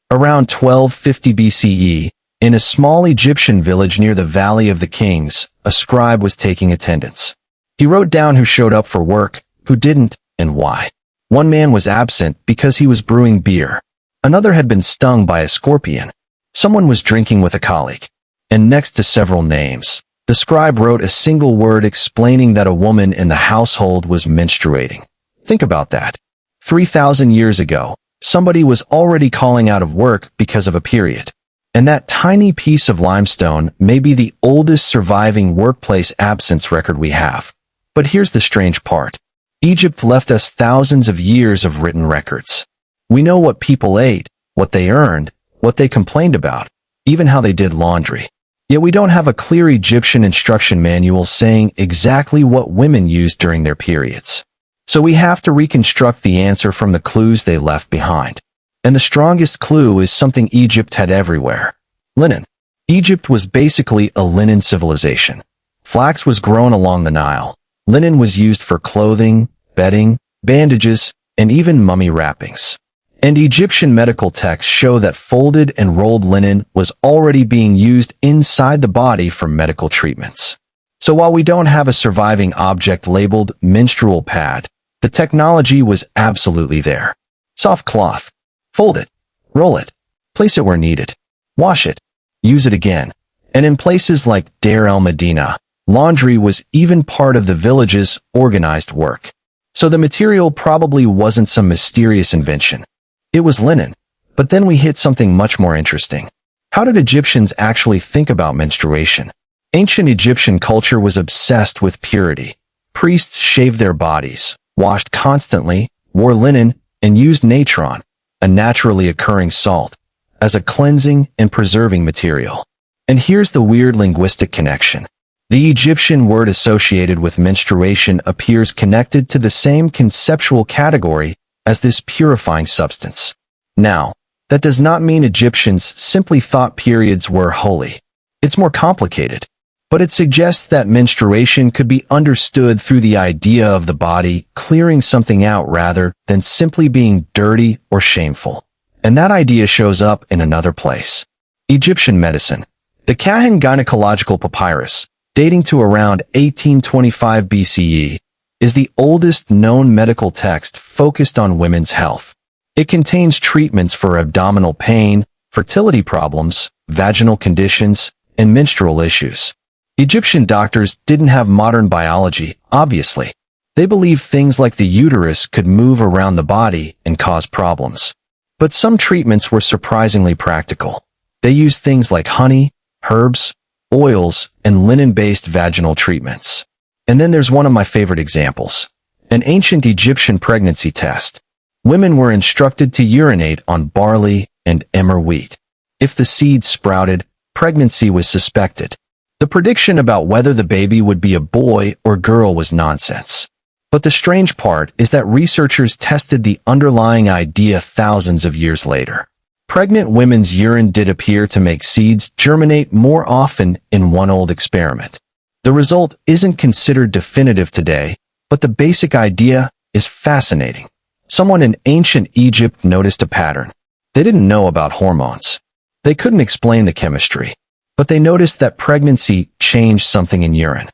Around 1250 BCE, in a small Egyptian village near the Valley of the Kings, a scribe was taking attendance. He wrote down who showed up for work, who didn't, and why. One man was absent because he was brewing beer. Another had been stung by a scorpion. Someone was drinking with a colleague. And next to several names, the scribe wrote a single word explaining that a woman in the household was menstruating. Think about that. 3,000 years ago, somebody was already calling out of work because of a period. And that tiny piece of limestone may be the oldest surviving workplace absence record we have. But here's the strange part. Egypt left us thousands of years of written records. We know what people ate, what they earned, what they complained about, even how they did laundry. Yet we don't have a clear Egyptian instruction manual saying exactly what women used during their periods. So we have to reconstruct the answer from the clues they left behind. And the strongest clue is something Egypt had everywhere. Linen. Egypt was basically a linen civilization. Flax was grown along the Nile. Linen was used for clothing, bedding, bandages, and even mummy wrappings. And Egyptian medical texts show that folded and rolled linen was already being used inside the body for medical treatments. So while we don't have a surviving object labeled menstrual pad, the technology was absolutely there. Soft cloth. Fold it. Roll it. Place it where needed. Wash it. Use it again. And in places like Deir el-Medina, laundry was even part of the village's organized work. So the material probably wasn't some mysterious invention. It was linen. But then we hit something much more interesting. How did Egyptians actually think about menstruation? Ancient Egyptian culture was obsessed with purity. Priests shaved their bodies, washed constantly, wore linen, and used natron, a naturally occurring salt, as a cleansing and preserving material. And here's the weird linguistic connection. The Egyptian word associated with menstruation appears connected to the same conceptual category as this purifying substance. Now, that does not mean Egyptians simply thought periods were holy. It's more complicated. But it suggests that menstruation could be understood through the idea of the body clearing something out rather than simply being dirty or shameful. And that idea shows up in another place. Egyptian medicine. The Kahin gynecological papyrus, dating to around 1825 BCE, is the oldest known medical text focused on women's health. It contains treatments for abdominal pain, fertility problems, vaginal conditions, and menstrual issues. Egyptian doctors didn't have modern biology, obviously. They believed things like the uterus could move around the body and cause problems. But some treatments were surprisingly practical. They used things like honey, herbs, oils, and linen-based vaginal treatments. And then there's one of my favorite examples. An ancient Egyptian pregnancy test. Women were instructed to urinate on barley and emmer wheat. If the seed sprouted, pregnancy was suspected. The prediction about whether the baby would be a boy or girl was nonsense. But the strange part is that researchers tested the underlying idea thousands of years later. Pregnant women's urine did appear to make seeds germinate more often in one old experiment. The result isn't considered definitive today, but the basic idea is fascinating. Someone in ancient Egypt noticed a pattern. They didn't know about hormones. They couldn't explain the chemistry. But they noticed that pregnancy changed something in urine.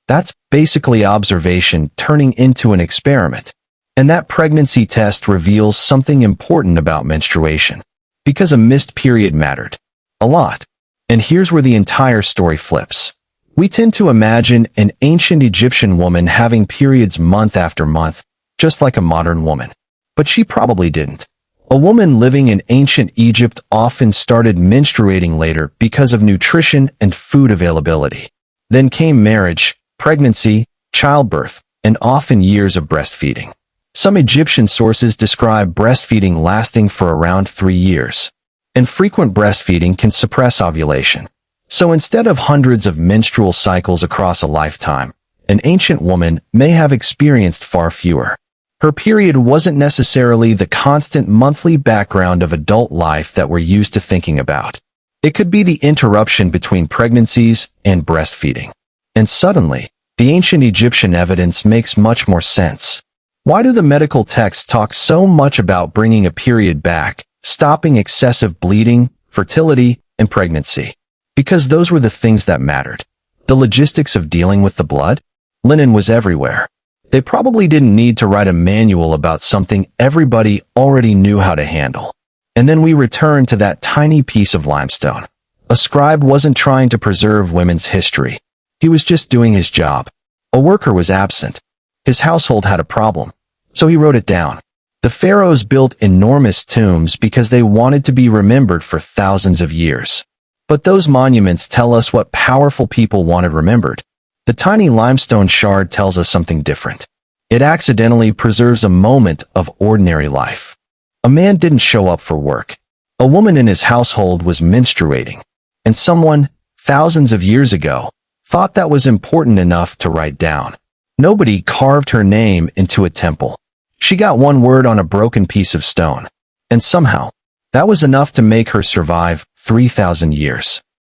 That's basically observation turning into an experiment. And that pregnancy test reveals something important about menstruation. Because a missed period mattered. A lot. And here's where the entire story flips. We tend to imagine an ancient Egyptian woman having periods month after month, just like a modern woman. But she probably didn't. A woman living in ancient Egypt often started menstruating later because of nutrition and food availability. Then came marriage, pregnancy, childbirth, and often years of breastfeeding. Some Egyptian sources describe breastfeeding lasting for around 3 years. And frequent breastfeeding can suppress ovulation. So instead of hundreds of menstrual cycles across a lifetime, an ancient woman may have experienced far fewer. Her period wasn't necessarily the constant monthly background of adult life that we're used to thinking about. It could be the interruption between pregnancies and breastfeeding. And suddenly, the ancient Egyptian evidence makes much more sense. Why do the medical texts talk so much about bringing a period back, stopping excessive bleeding, fertility, and pregnancy. Because those were the things that mattered. The logistics of dealing with the blood? Linen was everywhere. They probably didn't need to write a manual about something everybody already knew how to handle. And then we return to that tiny piece of limestone. A scribe wasn't trying to preserve women's history. He was just doing his job. A worker was absent. His household had a problem. So he wrote it down. The pharaohs built enormous tombs because they wanted to be remembered for thousands of years. But those monuments tell us what powerful people wanted remembered. The tiny limestone shard tells us something different. It accidentally preserves a moment of ordinary life. A man didn't show up for work. A woman in his household was menstruating. And someone, thousands of years ago, thought that was important enough to write down. Nobody carved her name into a temple. She got one word on a broken piece of stone. And somehow, that was enough to make her survive 3,000 years.